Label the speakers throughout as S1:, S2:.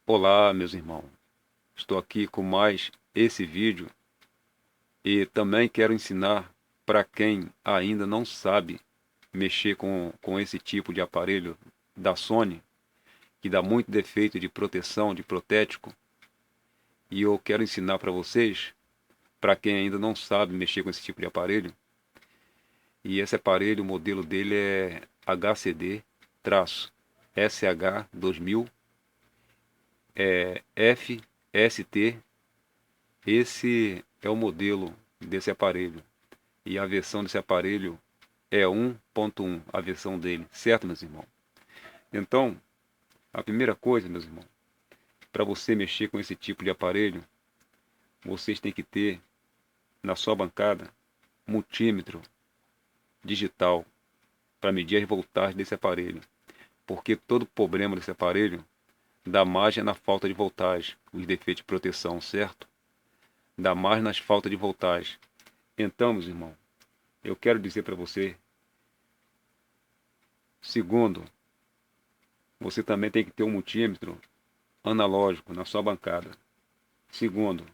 S1: Olá, meus irmãos. Estou aqui com mais esse vídeo e também quero ensinar para quem ainda não sabe mexer com esse tipo de aparelho da Sony, que dá muito defeito de proteção, de protético, e eu quero ensinar para vocês, para quem ainda não sabe mexer com esse tipo de aparelho. E esse aparelho, o modelo dele é HCD-SH2000 FST. Esse é o modelo desse aparelho. E a versão desse aparelho é 1.1, a versão dele, certo, meus irmãos? Então, a primeira coisa, meus irmãos, para você mexer com esse tipo de aparelho, vocês têm que ter na sua bancada multímetro digital para medir as voltagens desse aparelho. Porque todo problema desse aparelho dá margem na falta de voltagem, os defeitos de proteção, certo? Dá margem nas faltas de voltagem. Então, meus irmãos, eu quero dizer para você, segundo, você também tem que ter um multímetro analógico na sua bancada. Segundo,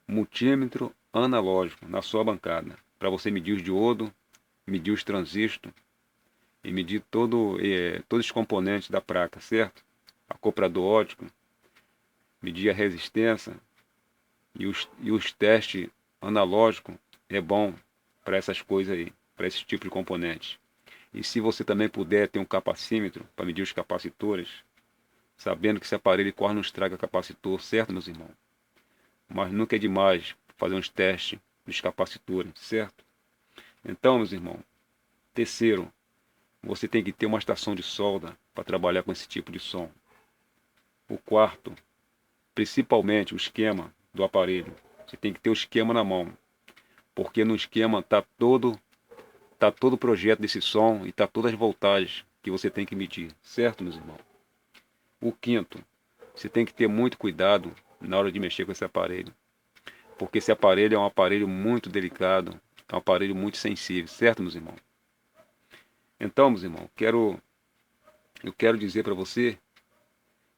S1: multímetro analógico na sua bancada, para você medir os diodos, medir os transistores e medir todos os componentes da placa, certo? Acoplador óptico, medir a resistência e os testes analógicos é bom para essas coisas aí, para esse tipo de componente. E se você também puder ter um capacímetro para medir os capacitores, sabendo que esse aparelho corre não estraga capacitor, certo, meus irmãos? Mas nunca é demais fazer uns testes dos capacitores, certo? Então, meus irmãos, terceiro, você tem que ter uma estação de solda para trabalhar com esse tipo de som. O quarto, principalmente o esquema do aparelho. Você tem que ter o esquema na mão, porque no esquema tá todo o projeto desse som e tá todas as voltagens que você tem que medir, certo, meus irmãos? O quinto, você tem que ter muito cuidado na hora de mexer com esse aparelho, porque esse aparelho é um aparelho muito delicado, é um aparelho muito sensível, certo, meus irmãos? Então, meus irmãos, eu quero dizer para você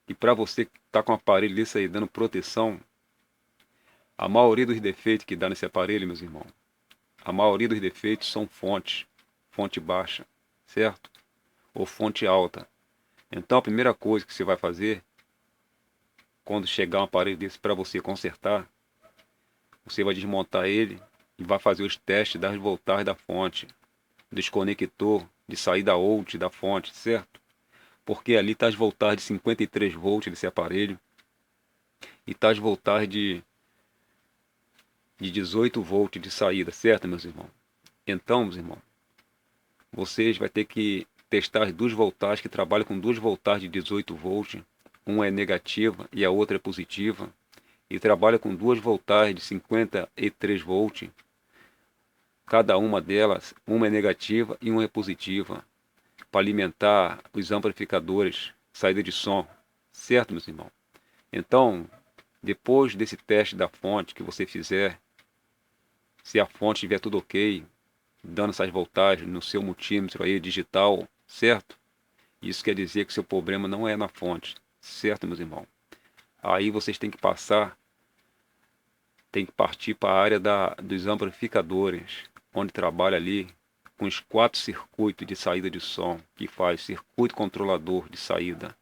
S1: que para você que está com um aparelho desse aí dando proteção, a maioria dos defeitos que dá nesse aparelho, meus irmãos, a maioria dos defeitos são fonte baixa, certo? Ou fonte alta. Então, a primeira coisa que você vai fazer quando chegar um aparelho desse para você consertar, você vai desmontar ele e vai fazer os testes das voltagens da fonte, desconector de saída out da fonte, certo? Porque ali está as voltagens de 53 volts desse aparelho e está as voltagens de 18 volts de saída, certo, meus irmãos? Então, meus irmãos, vocês vão ter que testar as duas voltagens que trabalham com duas voltagens de 18 volts. Uma é negativa e a outra é positiva. E trabalha com duas voltagens de 53 volts. Cada uma delas, uma é negativa e uma é positiva, para alimentar os amplificadores, saída de som. Certo, meus irmãos? Então, depois desse teste da fonte que você fizer, se a fonte estiver tudo ok, dando essas voltagens no seu multímetro aí digital, certo? Isso quer dizer que seu problema não é na fonte, certo, meus irmãos? Aí vocês têm que partir para a área dos amplificadores, onde trabalha ali com os 4 circuitos de saída de som, que faz circuito controlador de saída,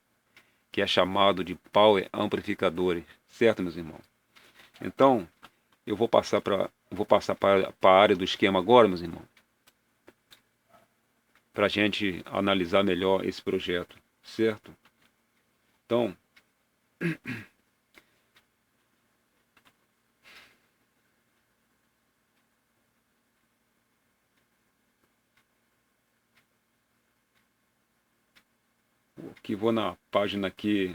S1: que é chamado de power amplificadores, certo, meus irmãos? Então, eu vou passar para a área do esquema agora, meus irmãos, para a gente analisar melhor esse projeto, certo? Então, que vou na página aqui,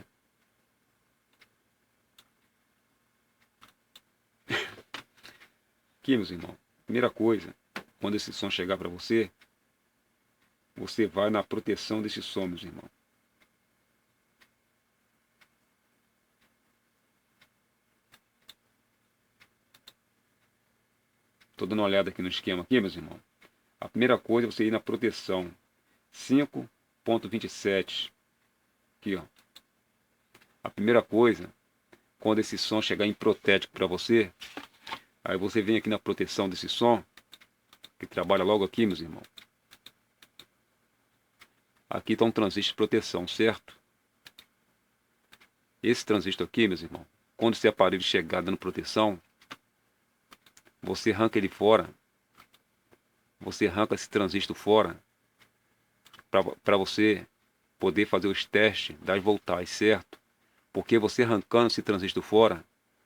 S1: meus irmãos. Primeira coisa, quando esse som chegar para você, você vai na proteção desse som, meus irmãos. Estou dando uma olhada aqui no esquema aqui, meus irmãos. A primeira coisa é você ir na proteção 5.27. Aqui, ó. A primeira coisa, quando esse som chegar em protético para você, aí você vem aqui na proteção desse som, que trabalha logo aqui, meus irmãos. Aqui está um transistor de proteção, certo? Esse transistor aqui, meus irmãos, quando esse aparelho chegar dando proteção, você arranca ele fora, você arranca esse transistor fora, para você poder fazer os testes das voltagens, certo? Porque você arrancando esse transistor fora,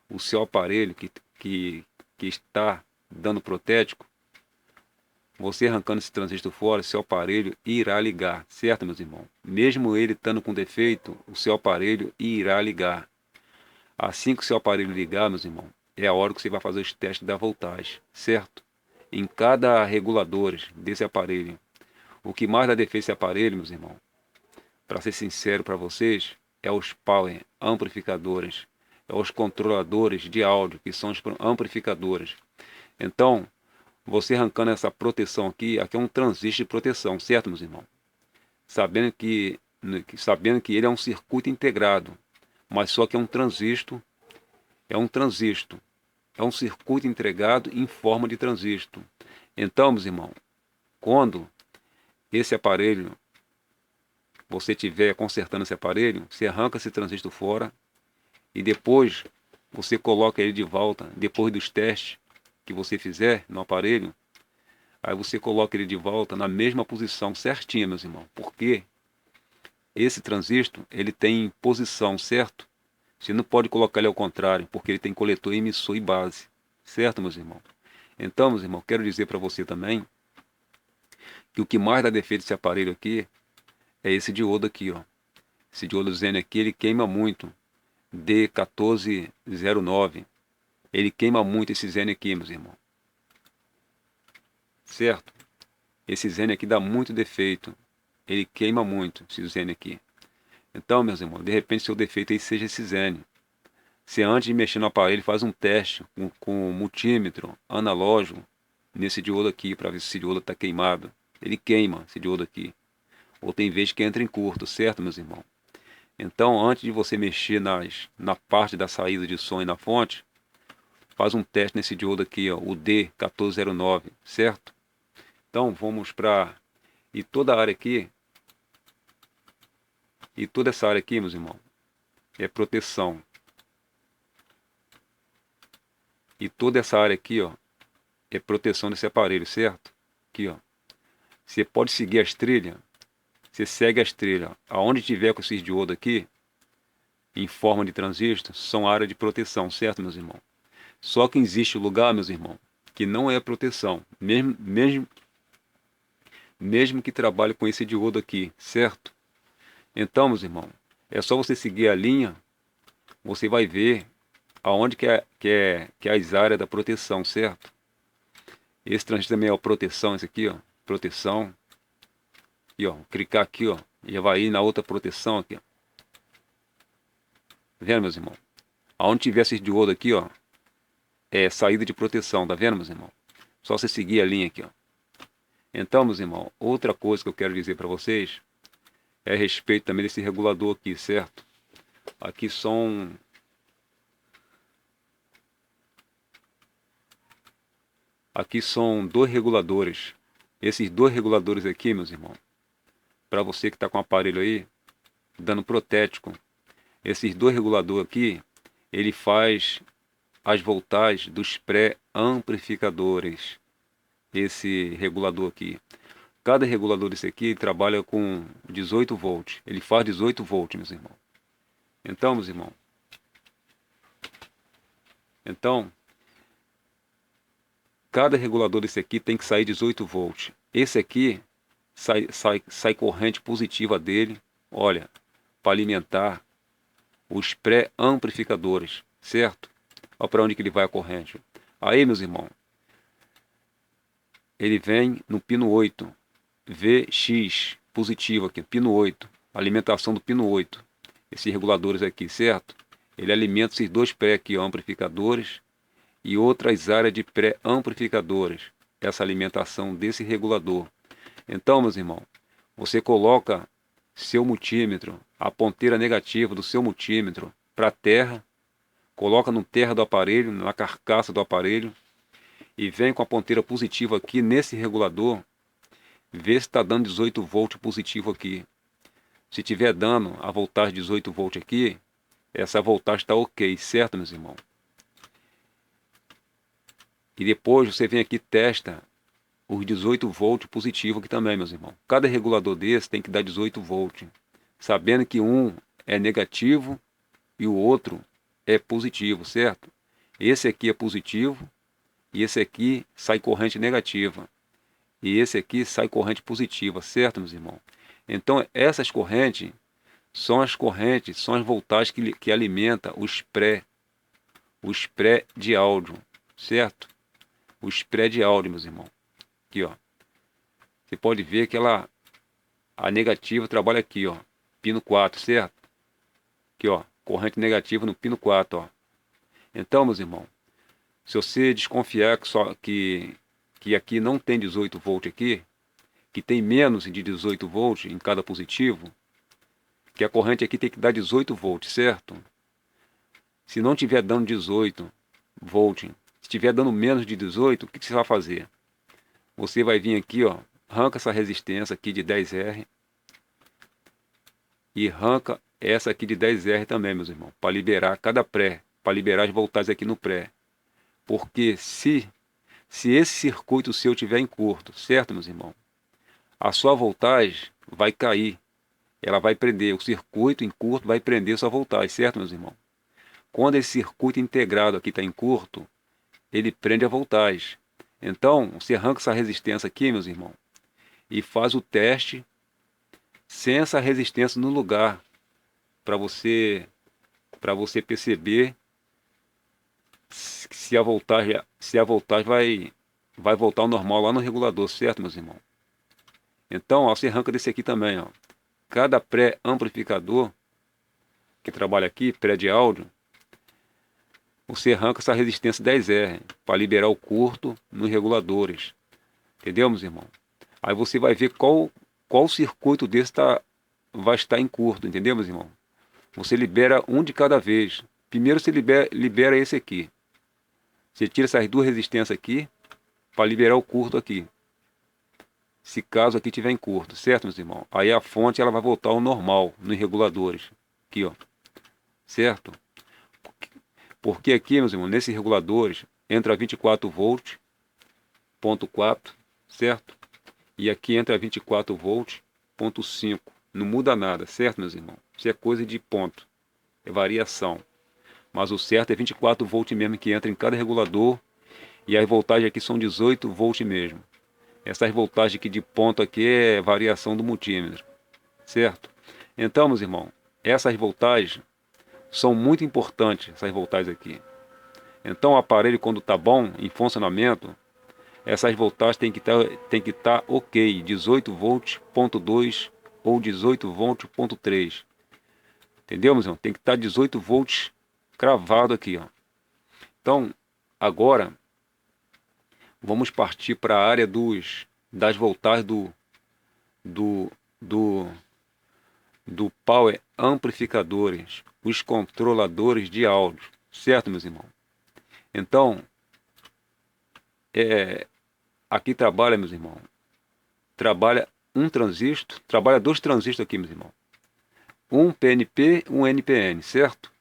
S1: o seu aparelho que está dando protético, você arrancando esse transistor fora, seu aparelho irá ligar, certo, meus irmãos? Mesmo ele estando com defeito, o seu aparelho irá ligar. Assim que o seu aparelho ligar, meus irmãos, é a hora que você vai fazer os testes da voltagem, certo? Em cada regulador desse aparelho. O que mais dá defeito desse aparelho, meus irmãos, para ser sincero para vocês, é os power amplificadores, é os controladores de áudio, que são os amplificadores. Então, você arrancando essa proteção aqui é um transistor de proteção, certo, meus irmãos? Sabendo que ele é um circuito integrado, mas só que é um transistor, é um circuito integrado em forma de transistor. Então, meus irmãos, quando esse aparelho, você estiver consertando esse aparelho, você arranca esse transistor fora e depois você coloca ele de volta, depois dos testes que você fizer no aparelho, aí você coloca ele de volta na mesma posição certinha, meus irmãos, porque esse transistor, ele tem posição, certo? Você não pode colocar ele ao contrário, porque ele tem coletor, emissor e base, certo, meus irmãos? Então, meus irmãos, quero dizer para você também que o que mais dá defeito desse aparelho aqui é esse diodo aqui, ó. Esse diodo Zen aqui, ele queima muito. D1409. Ele queima muito esse Zen aqui, meus irmãos. Certo? Esse Zen aqui dá muito defeito. Ele queima muito, esse Zen aqui. Então, meus irmãos, de repente seu defeito aí seja esse Zen. Você antes de mexer no aparelho, faz um teste com multímetro analógico nesse diodo aqui, para ver se esse diodo está queimado. Ele queima esse diodo aqui. Ou tem vezes que entra em curto, certo, meus irmãos? Então, antes de você mexer na parte da saída de som e na fonte, faz um teste nesse diodo aqui, ó, o D1409, certo? Então, vamos para... E toda a área aqui, e toda essa área aqui, meus irmãos, é proteção. E toda essa área aqui, ó, é proteção desse aparelho, certo? Aqui, ó. Você pode seguir as trilhas. Você segue as trilhas. Aonde tiver com esses diodos aqui, em forma de transistor, são área de proteção, certo, meus irmãos? Só que existe lugar, meus irmãos, que não é proteção. Mesmo que trabalhe com esse diodo aqui, certo? Então, meus irmãos, é só você seguir a linha, você vai ver aonde que é as áreas da proteção, certo? Esse transistor também é o proteção, esse aqui, ó, proteção. E ó, clicar aqui, ó, e já vai ir na outra proteção aqui, ó. Tá vendo, meus irmãos? Aonde tiver esse diodo aqui, ó, é saída de proteção, tá vendo, meus irmãos? Só você seguir a linha aqui, ó. Então, meus irmãos, outra coisa que eu quero dizer para vocês é a respeito também desse regulador aqui, certo? Aqui são dois reguladores. Esses dois reguladores aqui, meus irmãos, para você que está com o aparelho aí, dando protético, esses dois reguladores aqui, ele faz as voltagens dos pré-amplificadores. Esse regulador aqui. Cada regulador desse aqui trabalha com 18 volts. Ele faz 18 volts, meus irmãos. Então, meus irmãos, cada regulador desse aqui tem que sair 18 volts. Esse aqui sai corrente positiva dele, olha, para alimentar os pré-amplificadores, certo? Olha para onde que ele vai a corrente. Aí, meus irmãos, ele vem no pino 8, VX, positivo aqui, pino 8, alimentação do pino 8. Esses reguladores aqui, certo? Ele alimenta esses dois pré aqui, ó, amplificadores, e outras áreas de pré-amplificadores, essa alimentação desse regulador. Então, meus irmãos, você coloca seu multímetro, a ponteira negativa do seu multímetro para a terra, coloca no terra do aparelho, na carcaça do aparelho, e vem com a ponteira positiva aqui nesse regulador, vê se está dando 18 volts positivo aqui. Se tiver dando a voltagem 18 volts aqui, essa voltagem está ok, certo, meus irmãos? E depois você vem aqui e testa os 18 volts positivo aqui também, meus irmãos. Cada regulador desse tem que dar 18 volts, sabendo que um é negativo e o outro é positivo, certo? Esse aqui é positivo e esse aqui sai corrente negativa. E esse aqui sai corrente positiva, certo, meus irmãos? Então, essas correntes, são as voltagens que alimentam os pré de áudio, certo? Os pré de áudio, meus irmãos. Aqui, ó. Você pode ver que a negativa trabalha aqui, ó. Pino 4, certo? Aqui, ó. Corrente negativa no pino 4, ó. Então, meus irmãos, se você desconfiar que aqui não tem 18 volts aqui, que tem menos de 18 volts em cada positivo, que a corrente aqui tem que dar 18 volts, certo? Se não tiver dando 18 volts, se estiver dando menos de 18, o que você vai fazer? Você vai vir aqui, ó, arranca essa resistência aqui de 10R e arranca essa aqui de 10R também, meus irmãos, para liberar cada pré, para liberar as voltagens aqui no pré. Porque se esse circuito seu tiver em curto, certo, meus irmãos? A sua voltagem vai cair, ela vai prender, o circuito em curto vai prender sua voltagem, certo, meus irmãos? Quando esse circuito integrado aqui está em curto, ele prende a voltagem. Então, você arranca essa resistência aqui, meus irmãos, e faz o teste sem essa resistência no lugar, para você perceber se a voltagem vai voltar ao normal lá no regulador, certo, meus irmãos? Então, ó, você arranca desse aqui também, ó. Cada pré-amplificador que trabalha aqui, pré de áudio, você arranca essa resistência 10R para liberar o curto nos reguladores. Entendeu, meus irmãos? Aí você vai ver qual circuito desse vai estar em curto, entendeu, meus irmãos? Você libera um de cada vez. Primeiro você libera esse aqui. Você tira essas duas resistências aqui para liberar o curto aqui. Se caso aqui tiver em curto, certo, meus irmãos? Aí a fonte ela vai voltar ao normal nos reguladores. Aqui, ó. Certo? Porque aqui, meus irmãos, nesses reguladores entra 24 volts, ponto 4, certo? E aqui entra 24 volts, ponto 5. Não muda nada, certo, meus irmãos? Isso é coisa de ponto, é variação. Mas o certo é 24 volts mesmo que entra em cada regulador. E as voltagens aqui são 18 volts mesmo. Essas voltagens aqui de ponto aqui é variação do multímetro, certo? Então, meus irmãos, essas voltagens são muito importantes, essas voltagens aqui. Então, o aparelho, quando está bom, em funcionamento, essas voltagens tem que estar ok, 18 volts, ponto 2 ou 18 volts, ponto 3. Entendeu, meus irmãos? Tem que estar 18 volts cravado aqui, ó. Então, agora, vamos partir para a área das voltagens do power amplificadores, os controladores de áudio, certo, meus irmãos? Então, aqui trabalha, meus irmãos, trabalha dois transistores aqui, meus irmãos. Um PNP, um NPN, certo?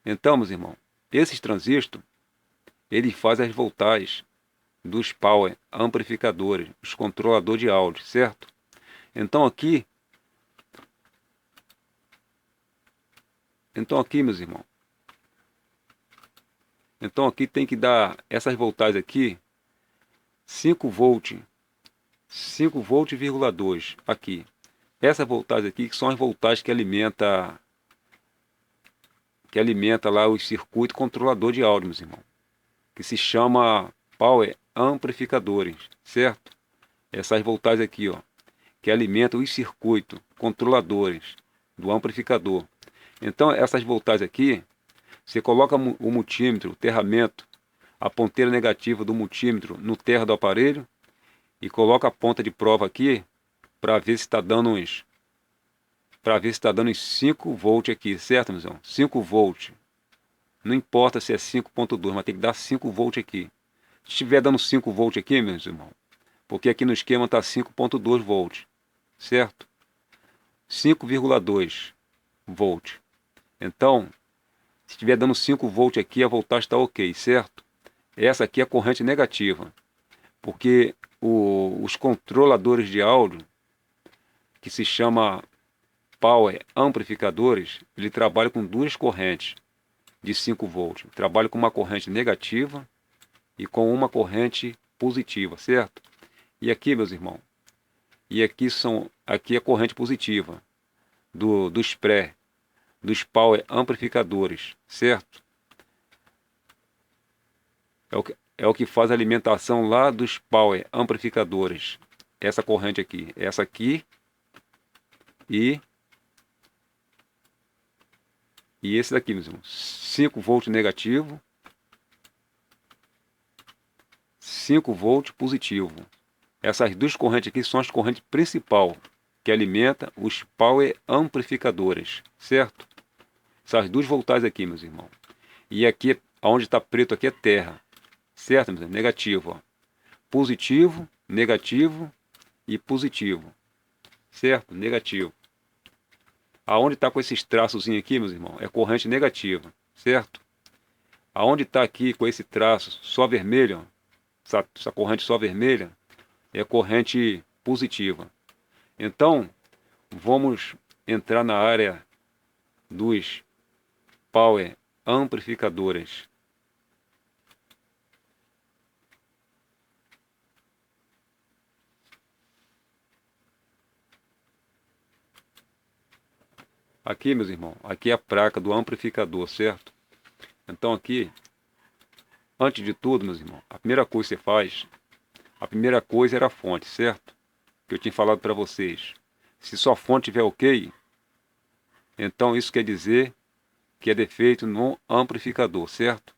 S1: Então, meus irmãos, esses transistores, eles fazem as voltagens dos power amplificadores, os controladores de áudio, certo? Então aqui, meus irmãos, então aqui tem que dar essas voltagens aqui 5 volts, 5 volts,2 aqui. Essa voltagem aqui que são as voltagens que alimenta lá o circuito controlador de áudio, meus irmãos, que se chama power amplificadores, certo? Essas voltagens aqui, ó, que alimentam os circuitos controladores do amplificador. Então, essas voltagens aqui, você coloca o multímetro, o terramento, a ponteira negativa do multímetro no terra do aparelho e coloca a ponta de prova aqui para ver se está dando para ver se está dando em 5 volts aqui, certo, meus irmãos? 5 volts. Não importa se é 5.2, mas tem que dar 5 volts aqui. Se estiver dando 5 volts aqui, meus irmãos, porque aqui no esquema está 5.2 volts, certo? 5,2 volts. Então, se estiver dando 5 volts aqui, a voltagem está ok, certo? Essa aqui é a corrente negativa, porque os controladores de áudio, que se chama Power Amplificadores, ele trabalha com duas correntes de 5 volts. Trabalha com uma corrente negativa e com uma corrente positiva, certo? E aqui, meus irmãos, aqui é a corrente positiva dos Power Amplificadores, certo? É o que faz a alimentação lá dos Power Amplificadores. Essa corrente aqui, essa aqui e esse daqui, meus irmãos. 5 volts negativo, 5 volts positivo. Essas duas correntes aqui são as correntes principais que alimenta os Power Amplificadores, certo? Essas duas voltagens aqui, meus irmãos. E aqui, onde está preto aqui é terra, certo, meus irmãos? Negativo, ó. Positivo, negativo e positivo, certo? Negativo. Aonde está com esses traços aqui, meus irmãos, é corrente negativa, certo? Aonde está aqui com esse traço só vermelho, essa corrente só vermelha, é corrente positiva. Então, vamos entrar na área dos Power Amplificadores. Aqui, meus irmãos, aqui é a placa do amplificador, certo? Então aqui, antes de tudo, meus irmãos, a primeira coisa que você faz, a primeira coisa era a fonte, certo? Que eu tinha falado para vocês. Se sua fonte estiver ok, então isso quer dizer que é defeito no amplificador, certo?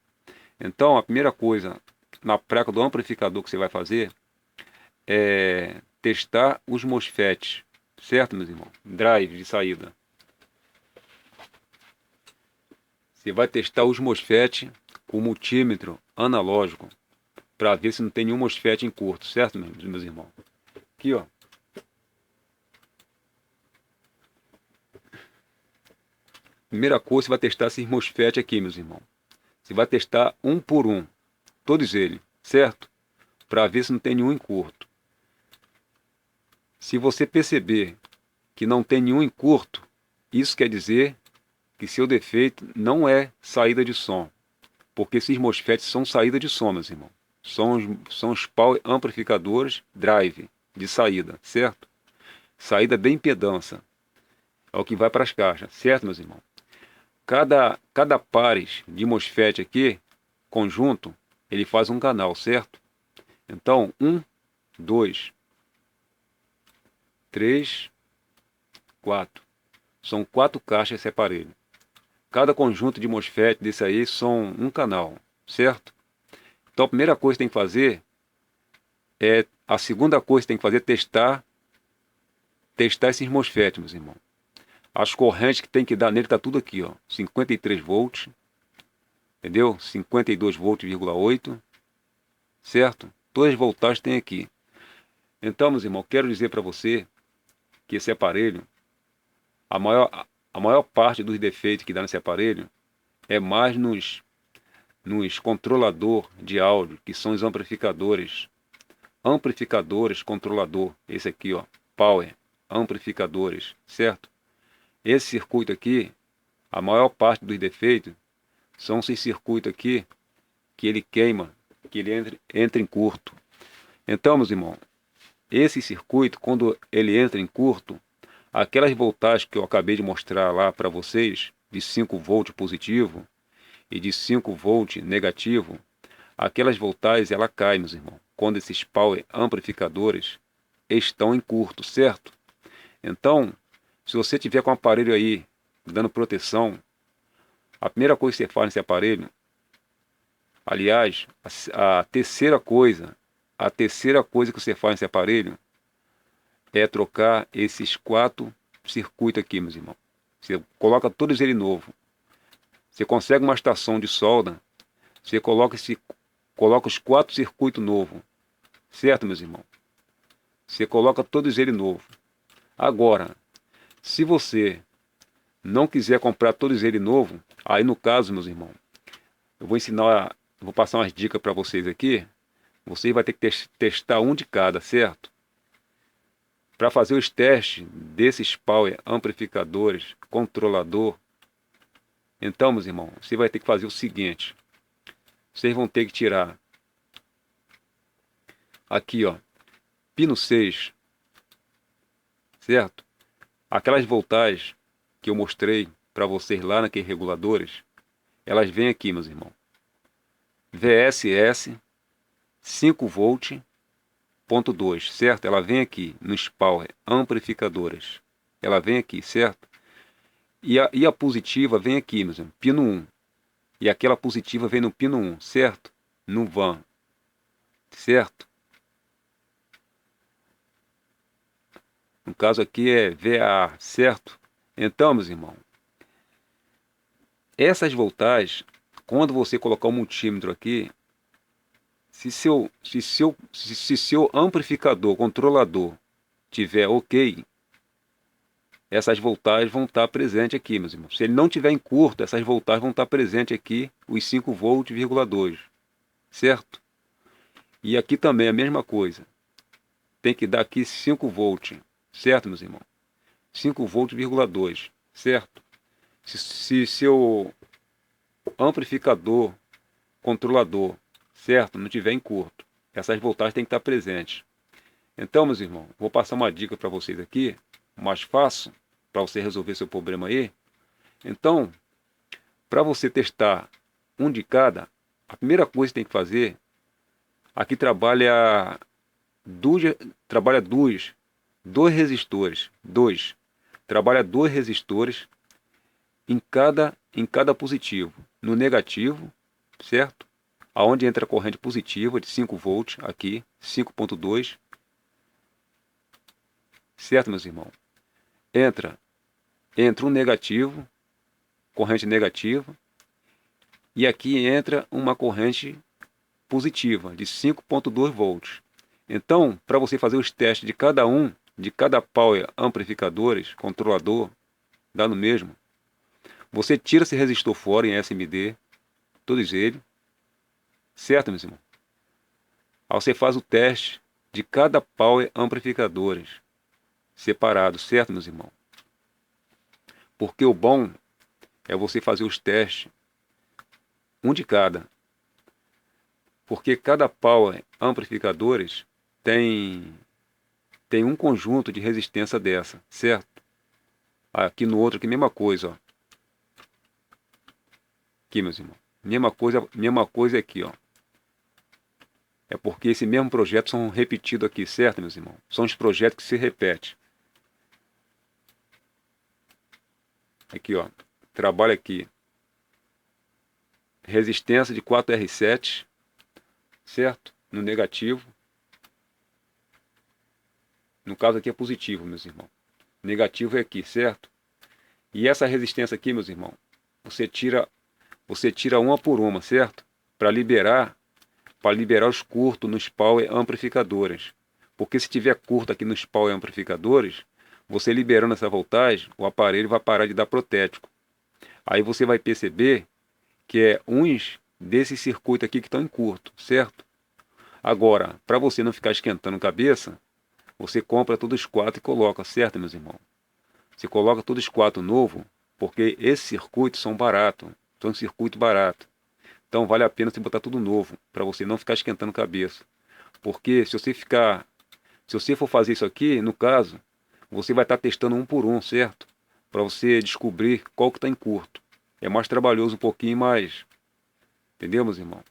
S1: Então a primeira coisa na placa do amplificador que você vai fazer é testar os MOSFETs, certo, meus irmãos? Drive de saída. Você vai testar os MOSFET com multímetro analógico para ver se não tem nenhum MOSFET em curto, certo, meus irmãos? Aqui, ó. Primeira coisa, você vai testar esses MOSFET aqui, meus irmãos. Você vai testar um por um, todos eles, certo? Para ver se não tem nenhum em curto. Se você perceber que não tem nenhum em curto, isso quer dizer que seu defeito não é saída de som, porque esses MOSFETs são saída de som, meus irmãos. São os Power Amplificadores drive de saída, certo? Saída de impedância é o que vai para as caixas, certo, meus irmãos? Cada pares de MOSFET aqui, conjunto, ele faz um canal, certo? Então, 1, 2, 3, 4. São 4 caixas esse aparelho. Cada conjunto de MOSFET desse aí são um canal, certo? Então a primeira coisa que tem que fazer a segunda coisa que tem que fazer é testar esses MOSFET, meus irmãos. As correntes que tem que dar nele tá tudo aqui, ó, 53 volts, entendeu? 52 volts,8, certo? Todas as voltagens tem aqui. Então, meus irmãos, quero dizer para você que esse aparelho, a maior parte dos defeitos que dá nesse aparelho é mais nos controlador de áudio, que são os amplificadores. Amplificadores controlador, esse aqui, ó, Power Amplificadores, certo? Esse circuito aqui, a maior parte dos defeitos são esses circuitos aqui que ele queima, que ele entra em curto. Então, meus irmãos, esse circuito, quando ele entra em curto, aquelas voltagens que eu acabei de mostrar lá para vocês, de 5 volts positivo e de 5 volts negativo, aquelas voltagens ela cai, meus irmãos, quando esses Power Amplificadores estão em curto, certo? Então, se você tiver com o aparelho aí dando proteção, a primeira coisa que você faz nesse aparelho, aliás, a terceira coisa que você faz nesse aparelho é trocar esses 4 circuito aqui, meus irmãos. Você coloca todos ele novo. Você consegue uma estação de solda, você coloca os 4 circuitos novos. Certo, meus irmãos? Você coloca todos ele novo. Agora, se você não quiser comprar todos ele novo, aí no caso, meus irmãos, eu vou passar umas dicas para vocês aqui. Você vai ter que testar um de cada, certo? Para fazer os testes desses power amplificadores, controlador. Então, meus irmãos, você vai ter que fazer o seguinte. Vocês vão ter que tirar aqui, ó, pino 6, certo? Aquelas voltagens que eu mostrei para vocês lá naqueles reguladores, elas vêm aqui, meus irmãos. VSS 5 volt, ponto 2, certo? Ela vem aqui nos power amplificadores. Ela vem aqui, certo? E a positiva vem aqui, meus irmãos, pino 1. E aquela positiva vem no pino 1, certo? No van, certo? No caso aqui é VA, certo? Então, meus irmãos, essas voltagens, quando você colocar o multímetro aqui, se seu amplificador, controlador, tiver ok, essas voltagens vão estar presentes aqui, meus irmãos. Se ele não tiver em curto, essas voltagens vão estar presentes aqui, os 5 volts,2, certo? E aqui também a mesma coisa. Tem que dar aqui 5 volts, certo, meus irmãos? 5 volts,2, certo? Se seu amplificador, controlador, certo, não tiver em curto, essas voltagens têm que estar presentes. Então, meus irmãos, vou passar uma dica para vocês aqui, mais fácil, para você resolver seu problema aí. Então, para você testar um de cada, a primeira coisa que tem que fazer, aqui trabalha dois resistores, trabalha 2 resistores em cada positivo. No negativo, certo? Aonde entra a corrente positiva de 5 volts, aqui, 5.2, certo, meus irmãos? Entra um negativo, corrente negativa, e aqui entra uma corrente positiva de 5.2 volts. Então, para você fazer os testes de cada power amplificadores, controlador, dá no mesmo. Você tira esse resistor fora em SMD, todos eles, certo, meus irmãos? Aí você faz o teste de cada power amplificadores separado, certo, meus irmãos? Porque o bom é você fazer os testes, um de cada. Porque cada power amplificadores tem um conjunto de resistência dessa, certo? Aqui no outro, aqui mesma coisa, ó. Aqui, meus irmãos. Mesma coisa aqui, ó. É porque esse mesmo projeto são repetidos aqui, certo, meus irmãos? São os projetos que se repetem. Aqui, ó. Trabalha aqui. Resistência de 4R7, certo? No negativo. No caso aqui é positivo, meus irmãos. Negativo é aqui, certo? E essa resistência aqui, meus irmãos, você tira uma por uma, certo? Para liberar os curtos nos power amplificadores. Porque se tiver curto aqui nos power amplificadores, você liberando essa voltagem, o aparelho vai parar de dar protético. Aí você vai perceber que é uns desses circuitos aqui que estão em curto, certo? Agora, para você não ficar esquentando cabeça, você compra todos os 4 e coloca, certo, meus irmãos? Você coloca todos os 4 novo, porque esses circuitos são baratos, são um circuito barato. Então vale a pena você botar tudo novo, para você não ficar esquentando cabeça. Porque se você for fazer isso aqui, no caso, você vai estar testando um por um, certo? Para você descobrir qual que está em curto. É mais trabalhoso um pouquinho, mas... Entendeu, meus irmãos?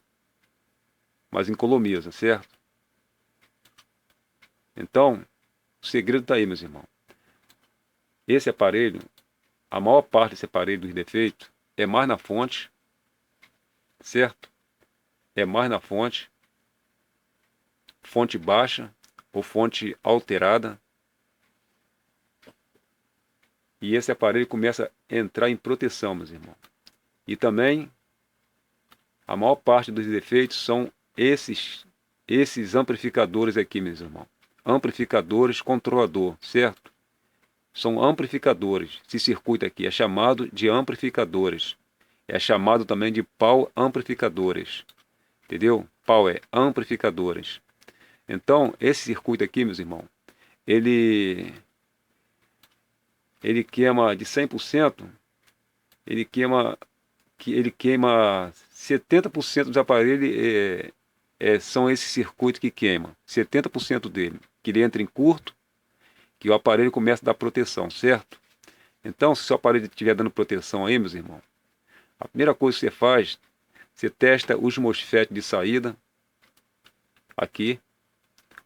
S1: Mas economiza, certo? Então, o segredo está aí, meus irmãos. Esse aparelho, a maior parte desse aparelho dos defeitos, é mais na fonte, certo? É mais na fonte baixa ou fonte alterada. e esse aparelho começa a entrar em proteção, meus irmãos. E também, a maior parte dos defeitos são esses amplificadores aqui, meus irmãos. Amplificadores controlador, certo? São amplificadores. Esse circuito aqui é chamado de amplificadores. É chamado também de power amplificadores. Entendeu? Power amplificadores. Então, esse circuito aqui, meus irmãos, ele queima de 100%, ele queima 70% dos aparelhos, são esses circuitos que queimam. 70% dele, que ele entra em curto, que o aparelho começa a dar proteção, certo? Então, se o seu aparelho estiver dando proteção aí, meus irmãos, a primeira coisa que você faz, você testa os MOSFET de saída, aqui,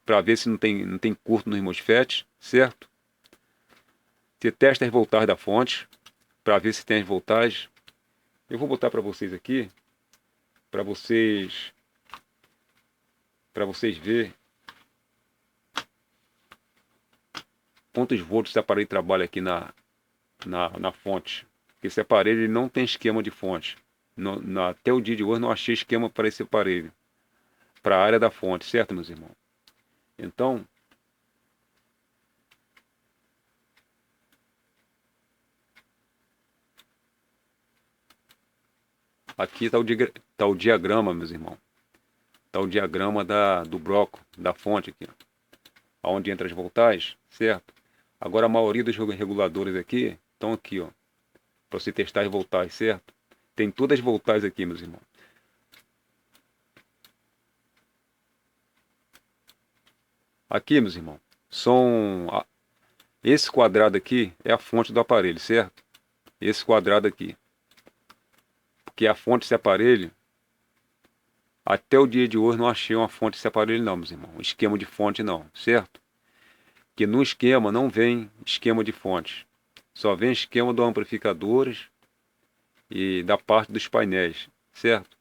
S1: para ver se não tem curto nos MOSFETs, certo? Você testa as voltagens da fonte, para ver se tem as voltagens. Eu vou botar para vocês aqui, para vocês ver quantos volts esse aparelho trabalha aqui na fonte. Esse aparelho ele não tem esquema de fonte. Até o dia de hoje não achei esquema para esse aparelho, para a área da fonte, certo, meus irmãos? Então, aqui está o diagrama, meus irmãos. Está o diagrama do bloco, da fonte aqui, onde entra as voltagens, certo? Agora a maioria dos reguladores aqui estão aqui, ó, para você testar as voltagens, certo? Tem todas as voltagens aqui, meus irmãos. Aqui, meus irmãos, esse quadrado aqui é a fonte do aparelho, certo? Esse quadrado aqui. Porque a fonte desse aparelho, até o dia de hoje não achei uma fonte desse aparelho não, meus irmãos. Esquema de fonte não, certo? Que no esquema não vem esquema de fonte. Só vem esquema do amplificadores e da parte dos painéis, certo?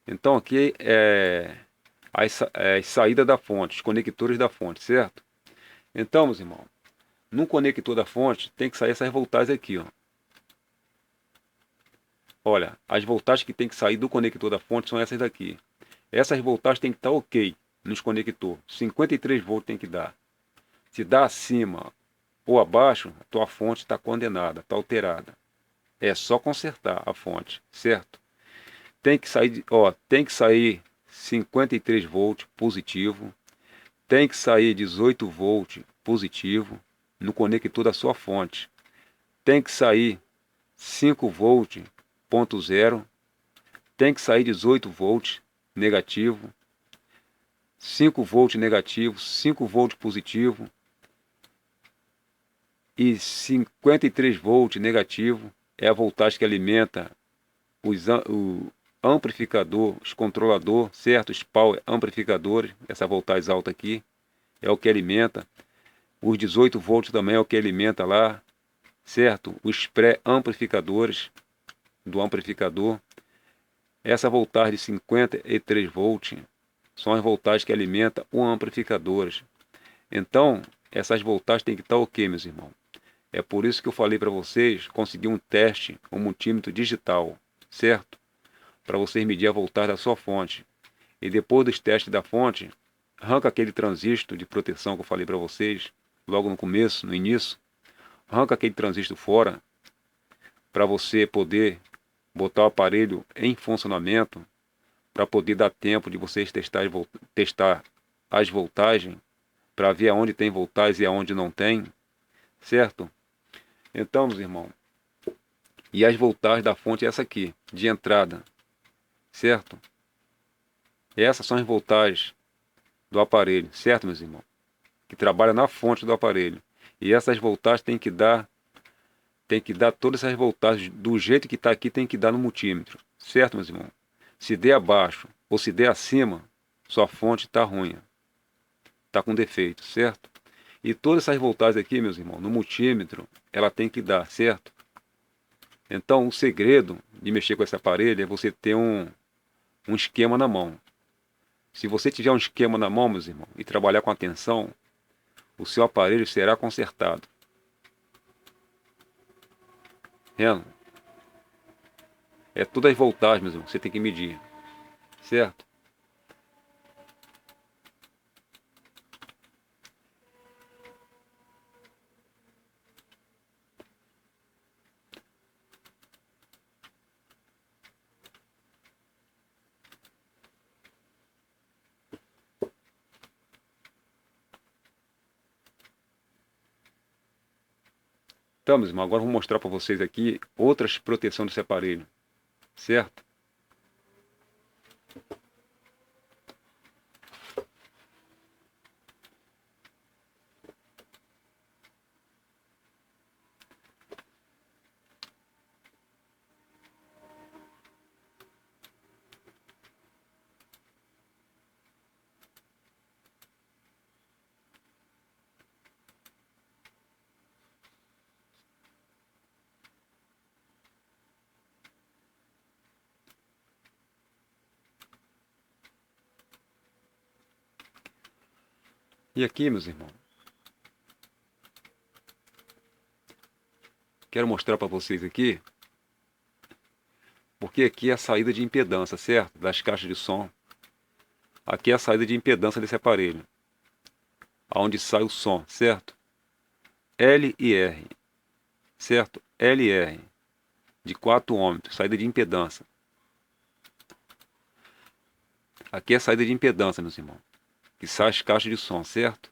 S1: Então aqui é a saída da fonte, os conectores da fonte, certo? Então, meus irmãos, no conector da fonte tem que sair essas voltagens aqui, ó. Olha, as voltagens que tem que sair do conector da fonte são essas daqui. Essas voltagens tem que estar ok nos conectores. 53 volts tem que dar. Se dá acima ou abaixo, a tua fonte está condenada, está alterada. É só consertar a fonte, certo? Tem que sair 53 volts positivo. Tem que sair 18 volts positivo no conector da sua fonte. Tem que sair 5 volts ponto zero. Tem que sair 18 volts negativo. 5 volts negativo, 5 volts positivo e 53 volts negativo é a voltagem que alimenta o amplificador, os controlador, certo? Os power amplificadores, essa voltagem alta aqui é o que alimenta. Os 18 volts também é o que alimenta lá, certo? Os pré-amplificadores do amplificador. Essa voltagem de 53 volts são as voltagens que alimentam o amplificador. Então, essas voltagens têm que estar ok, meus irmãos. É por isso que eu falei para vocês conseguir um teste, um multímetro digital, certo? Para vocês medir a voltagem da sua fonte. E depois dos testes da fonte, arranca aquele transistor de proteção que eu falei para vocês, logo no começo, no início. Arranca aquele transistor fora, para você poder botar o aparelho em funcionamento, para poder dar tempo de vocês testar as voltagens, para ver aonde tem voltagem e aonde não tem, certo? Então, meus irmãos, e as voltagens da fonte é essa aqui, de entrada, certo? Essas são as voltagens do aparelho, certo, meus irmãos? Que trabalha na fonte do aparelho. E essas voltagens tem que dar todas essas voltagens do jeito que está aqui, tem que dar no multímetro, certo, meus irmãos? Se der abaixo ou se der acima, sua fonte está ruim, está com defeito, certo? E todas essas voltagens aqui, meus irmãos, no multímetro, ela tem que dar, certo? Então, o segredo de mexer com esse aparelho é você ter um esquema na mão. Se você tiver um esquema na mão, meus irmãos, e trabalhar com atenção, o seu aparelho será consertado. Vendo? É todas as voltagens, meus irmãos, você tem que medir, certo? Então, meus irmãos, agora eu vou mostrar para vocês aqui outras proteções desse aparelho, certo? E aqui, meus irmãos, quero mostrar para vocês aqui, porque aqui é a saída de impedância, certo? Das caixas de som. Aqui é a saída de impedância desse aparelho, aonde sai o som, certo? L e R, certo? L e R, de 4 ohms, saída de impedância. Aqui é a saída de impedância, meus irmãos, que sai as caixas de som, certo?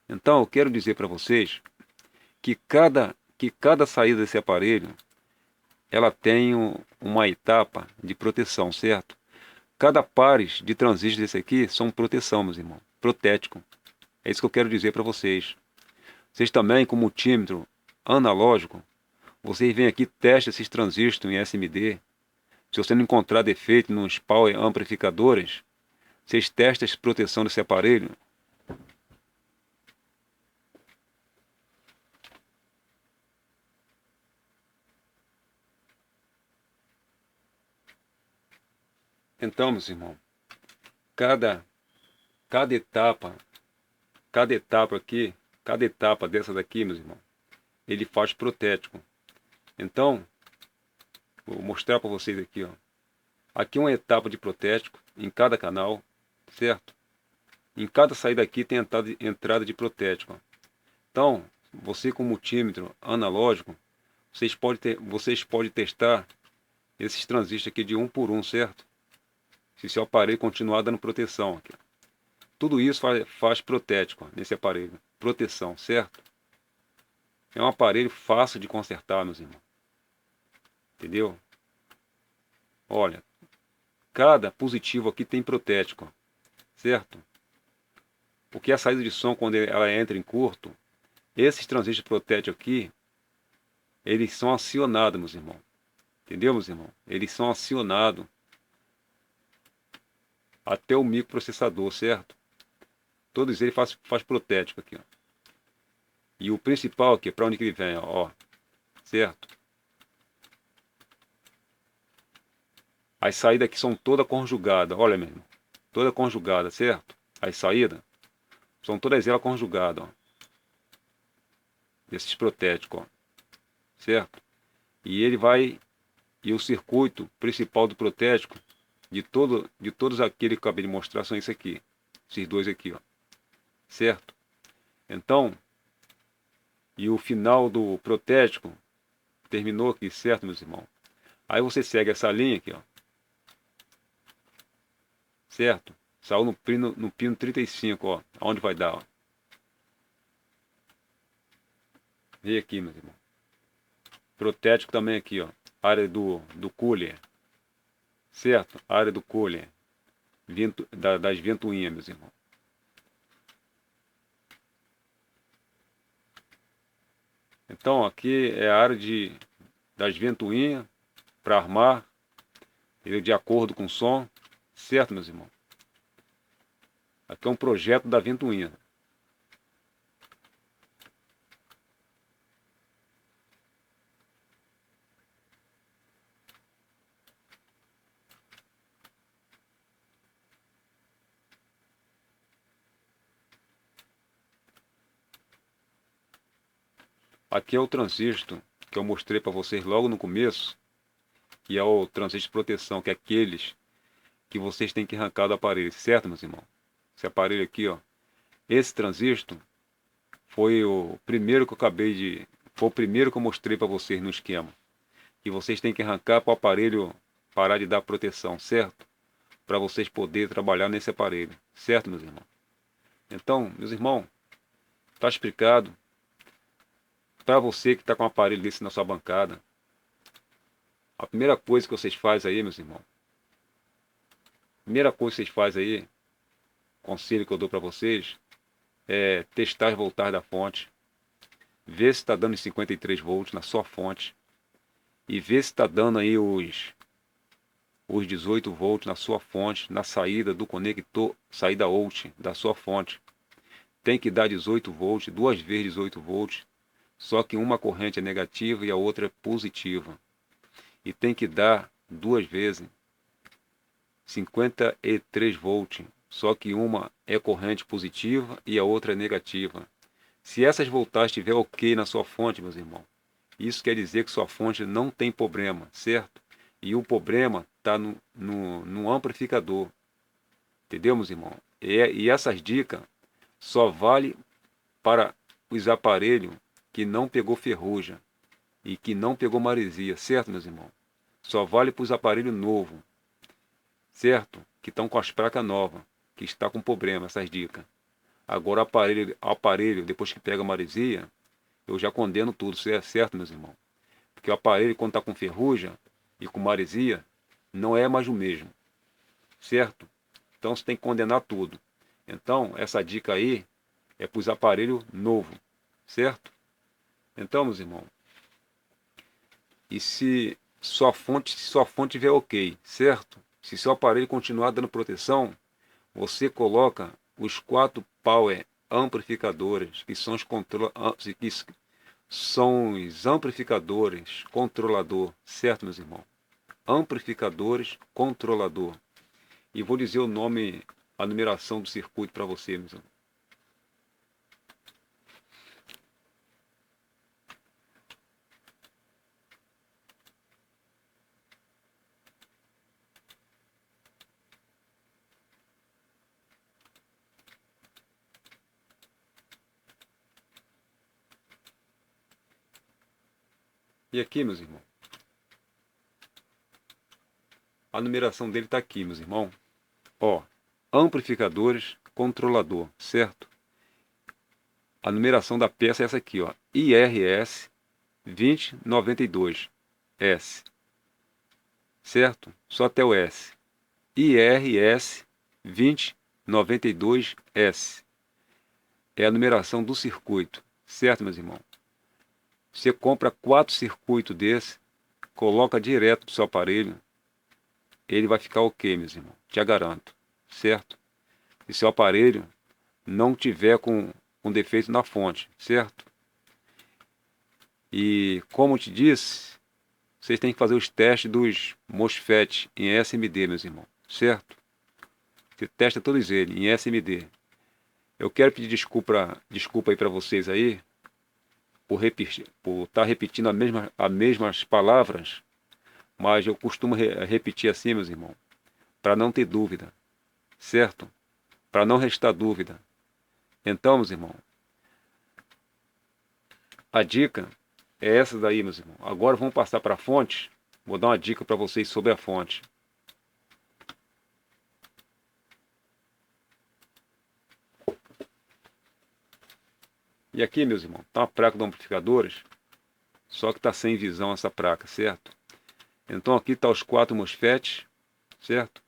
S1: Então, eu quero dizer para vocês que cada saída desse aparelho, ela tem uma etapa de proteção, certo? Cada pares de transistores desse aqui são proteção, meus irmãos, protético. É isso que eu quero dizer para vocês. Vocês também, com multímetro analógico, vocês vêm aqui, testam esses transistores em SMD. Se você não encontrar defeito nos power amplificadores, vocês testam a proteção desse aparelho. Então, meus irmãos, cada, cada etapa, cada etapa aqui, cada etapa dessa daqui, meus irmãos, ele faz protético. Então, vou mostrar para vocês aqui, ó. Aqui uma etapa de protético em cada canal, certo? Em cada saída aqui tem entrada de protético, ó. Então, você com multímetro analógico, vocês podem testar esses transistores aqui de um por um, certo? Se seu aparelho continuar dando proteção aqui. Tudo isso faz protético ó, nesse aparelho. Proteção, certo? É um aparelho fácil de consertar, meus irmãos. Entendeu? Olha, cada positivo aqui tem protético, ó, certo? Porque a saída de som, quando ela entra em curto, esses transistores protéticos aqui, eles são acionados, meus irmãos. Entendeu, meus irmãos? Eles são acionados até o microprocessador, certo? Todos eles faz protético aqui, ó. E o principal aqui, para onde que ele vem, ó, certo? As saídas aqui são todas conjugadas, olha mesmo, toda conjugada, certo? As saídas são todas elas conjugadas, ó. Desses protéticos, ó, certo? E ele vai, e o circuito principal do protético, de todos aqueles que eu acabei de mostrar, são esse aqui, esses dois aqui, ó, certo? Então, e o final do protético terminou aqui, certo, meus irmãos? Aí você segue essa linha aqui, ó, certo? Saiu no pino 35, ó, aonde vai dar, ó. Vem aqui, meus irmãos. Protético também aqui, ó, área do cooler, certo? Área do cooler, das ventoinhas, meus irmãos. Então aqui é a área das ventoinhas para armar, ele de acordo com o som, certo, meus irmãos? Aqui é um projeto da ventoinha. Aqui é o transistor, que eu mostrei para vocês logo no começo, que é o transistor de proteção, que é aqueles que vocês têm que arrancar do aparelho, certo, meus irmãos? Esse aparelho aqui, ó, esse transistor foi o primeiro que eu foi o primeiro que eu mostrei para vocês no esquema, que vocês têm que arrancar para o aparelho parar de dar proteção, certo? Para vocês poderem trabalhar nesse aparelho, certo, meus irmãos? Então, meus irmãos, está explicado. Para você que está com um aparelho desse na sua bancada, a primeira coisa que vocês fazem aí, meus irmãos, primeira coisa que vocês fazem aí, conselho que eu dou para vocês, é testar as voltagens da fonte, ver se está dando 53 volts na sua fonte e ver se está dando aí os 18 volts na sua fonte, na saída do conector, saída out da sua fonte. Tem que dar 18 volts, duas vezes 18 volts, só que uma corrente é negativa e a outra é positiva. E tem que dar duas vezes 53 volts, só que uma é corrente positiva e a outra é negativa. Se essas voltagens estiver ok na sua fonte, meus irmãos, isso quer dizer que sua fonte não tem problema, certo? E o problema está no amplificador. Entendeu, meus irmãos? E essas dicas só vale para os aparelhos que não pegou ferrugem e que não pegou maresia, certo, meus irmãos? Só vale para os aparelhos novos, certo? Que estão com as placas novas, que está com problema, essas dicas. Agora, aparelho, depois que pega maresia, eu já condeno tudo, certo, meus irmãos? Porque o aparelho, quando está com ferrugem e com maresia, não é mais o mesmo, certo? Então, você tem que condenar tudo. Então, essa dica aí é para os aparelhos novos, certo? Então, meus irmãos, e se sua fonte estiver ok, certo? Se seu aparelho continuar dando proteção, você coloca os 4 power amplificadores, que são os amplificadores controlador, certo, meus irmãos? Amplificadores controlador. E vou dizer o nome, a numeração do circuito para você, meus irmãos. E aqui, meus irmãos, a numeração dele está aqui, meus irmãos. Ó, amplificadores controlador, certo? A numeração da peça é essa aqui, ó, IRS 2092S, certo? Só até o S. IRS 2092S é a numeração do circuito, certo, meus irmãos? Você compra 4 circuitos desse, coloca direto no seu aparelho, ele vai ficar ok, meus irmãos, te garanto, certo? Se seu aparelho não tiver com defeito na fonte, certo? E como eu te disse, vocês têm que fazer os testes dos MOSFET em SMD, meus irmãos, certo? Você testa todos eles em SMD. Eu quero pedir desculpa aí para vocês aí, por estar repetindo as mesmas palavras, mas eu costumo repetir assim, meus irmãos, para não ter dúvida, certo? Para não restar dúvida. Então, meus irmãos, a dica é essa daí, meus irmãos. Agora vamos passar para a fonte. Vou dar uma dica para vocês sobre a fonte. E aqui, meus irmãos, está uma placa de amplificadores, só que está sem visão essa placa, certo? Então aqui está os 4 MOSFETs, certo?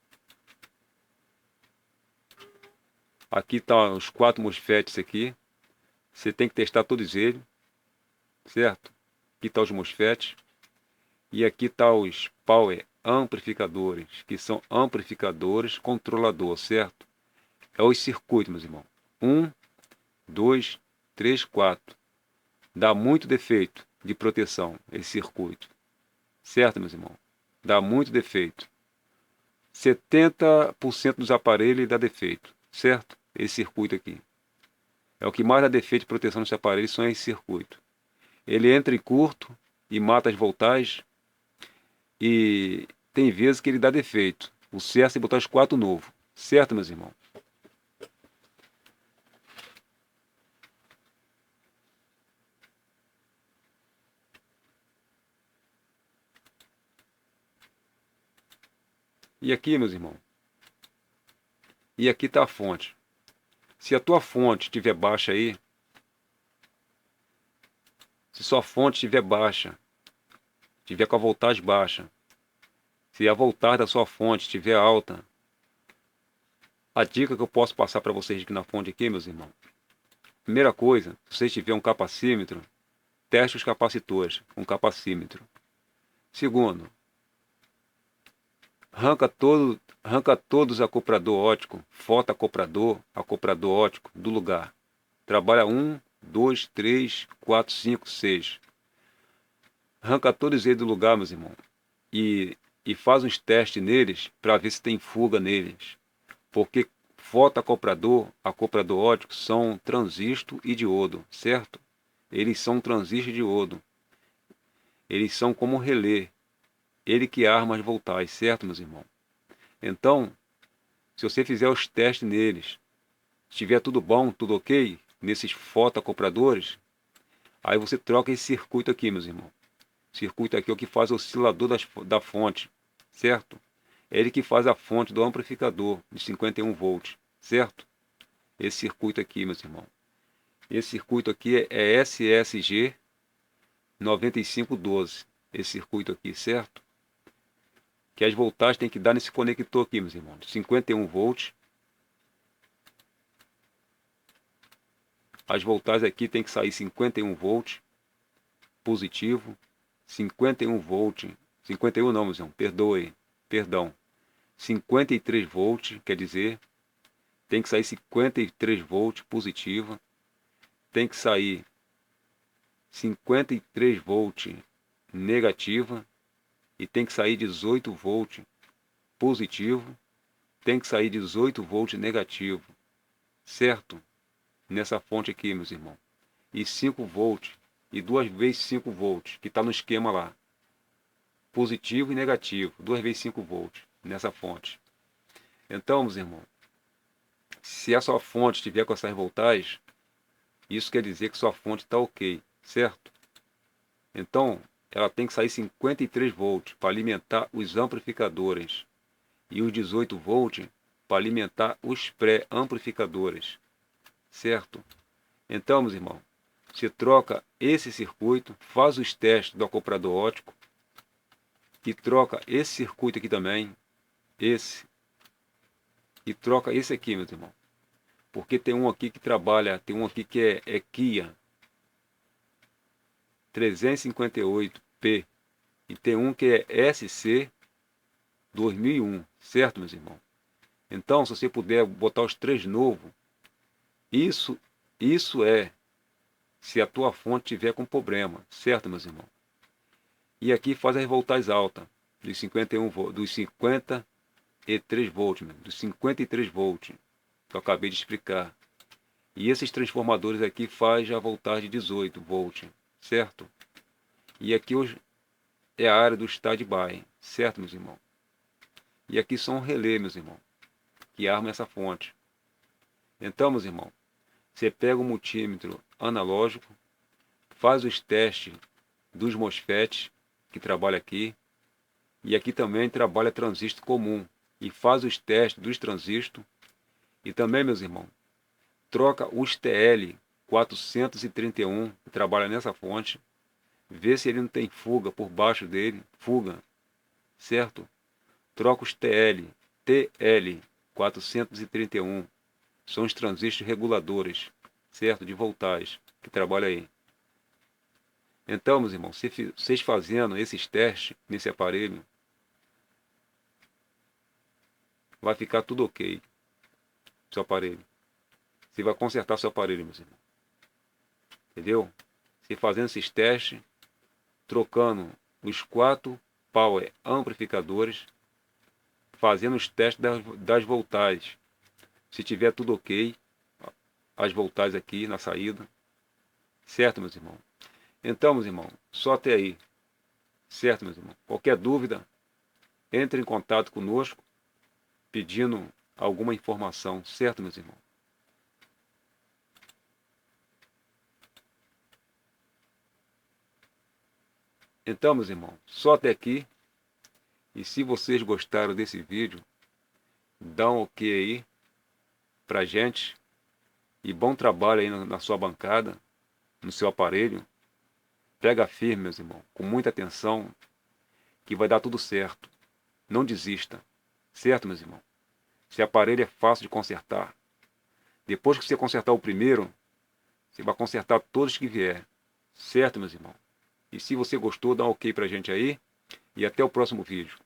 S1: Aqui está os 4 MOSFETs aqui. Você tem que testar todos eles, certo? Aqui está os MOSFETs. E aqui está os Power amplificadores, que são amplificadores controlador, certo? É os circuitos, meus irmãos. 1, 2, 3, 4. Dá muito defeito de proteção esse circuito. Certo, meus irmãos? Dá muito defeito. 70% dos aparelhos dá defeito. Certo? Esse circuito aqui. É o que mais dá defeito de proteção nesse aparelho, são esse circuito. Ele entra em curto e mata as voltagens. E tem vezes que ele dá defeito. O certo é botar os 4 novos. Certo, meus irmãos? E aqui, meus irmãos, e aqui está a fonte. Se a tua fonte estiver baixa aí, se sua fonte estiver baixa, estiver com a voltagem baixa, se a voltagem da sua fonte estiver alta, a dica que eu posso passar para vocês aqui na fonte aqui, meus irmãos. Primeira coisa, se você tiver um capacímetro, teste os capacitores com capacímetro. Segundo, arranca todos os acoplador óptico, fotoacoplador, acoplador óptico do lugar. Trabalha 1, 2, 3, 4, 5, 6. Arranca todos eles do lugar, meus irmãos. E faz uns testes neles para ver se tem fuga neles. Porque fotoacoplador, acoplador óptico são transistor e diodo, certo? Eles são transistor e diodo. Eles são como um relé. Ele que arma as voltagens, certo, meus irmãos? Então, se você fizer os testes neles, estiver tudo bom, tudo ok, nesses fotoacopladores, aí você troca esse circuito aqui, meus irmãos. Circuito aqui é o que faz o oscilador da fonte, certo? É ele que faz a fonte do amplificador de 51 volts, certo? Esse circuito aqui, meus irmãos. Esse circuito aqui é SSG 9512. Esse circuito aqui, certo? Que as voltagens tem que dar nesse conector aqui, meus irmãos. 51 volts. As voltagens aqui tem que sair 51 volts positivo, 51 volts, 51 não, meus irmãos, perdão, 53 volts, quer dizer, tem que sair 53 volts positiva, tem que sair 53 volts negativa e tem que sair 18 volts positivo, tem que sair 18 volts negativo, certo? Nessa fonte aqui, meus irmãos. E 5 volts, e 2 vezes 5 volts, que está no esquema lá. Positivo e negativo, 2 vezes 5 volts, nessa fonte. Então, meus irmãos, se a sua fonte estiver com essas voltagens, isso quer dizer que sua fonte está ok, certo? Então, ela tem que sair 53 volts para alimentar os amplificadores e os 18 volts para alimentar os pré-amplificadores, certo? Então, meus irmãos, você troca esse circuito, faz os testes do acoplador óptico e troca esse circuito aqui também, esse, e troca esse aqui, meus irmãos. Porque tem um aqui que trabalha, tem um aqui que é Kia 358P e tem um que é SC 2001, certo, meus irmãos? Então, se você puder botar os 3 novos, isso é se a tua fonte tiver com problema, certo, meus irmãos? E aqui faz as voltagens altas, dos 51 volts, dos 53 volts, dos 53 volts, que eu acabei de explicar. E esses transformadores aqui faz a voltagem de 18 volts, certo? E aqui é a área do stand-by, certo, meus irmãos? E aqui são um relé, meus irmãos, que arma essa fonte. Então, meus irmãos, você pega o multímetro analógico, faz os testes dos MOSFETs, que trabalha aqui, e aqui também trabalha transistor comum, e faz os testes dos transistores, e também, meus irmãos, troca os TL 431, que trabalha nessa fonte, vê se ele não tem fuga por baixo dele, fuga, certo? Troca os TL 431, são os transistores reguladores, certo? De voltagem, que trabalha aí. Então, meus irmãos, vocês fazendo esses testes nesse aparelho, vai ficar tudo ok, seu aparelho. Você vai consertar seu aparelho, meus irmãos. Entendeu? Você fazendo esses testes, trocando os 4 power amplificadores, fazendo os testes das voltagens. Se tiver tudo ok, as voltagens aqui na saída. Certo, meus irmãos? Então, meus irmãos, só até aí. Certo, meus irmãos? Qualquer dúvida, entre em contato conosco pedindo alguma informação, certo, meus irmãos? Então, meus irmãos, só até aqui. E se vocês gostaram desse vídeo, dá um ok aí pra gente. E bom trabalho aí na sua bancada, no seu aparelho. Pega firme, meus irmãos, com muita atenção, que vai dar tudo certo. Não desista. Certo, meus irmãos? Esse aparelho é fácil de consertar. Depois que você consertar o primeiro, você vai consertar todos que vier. Certo, meus irmãos? E se você gostou, dá um ok pra gente aí. E até o próximo vídeo.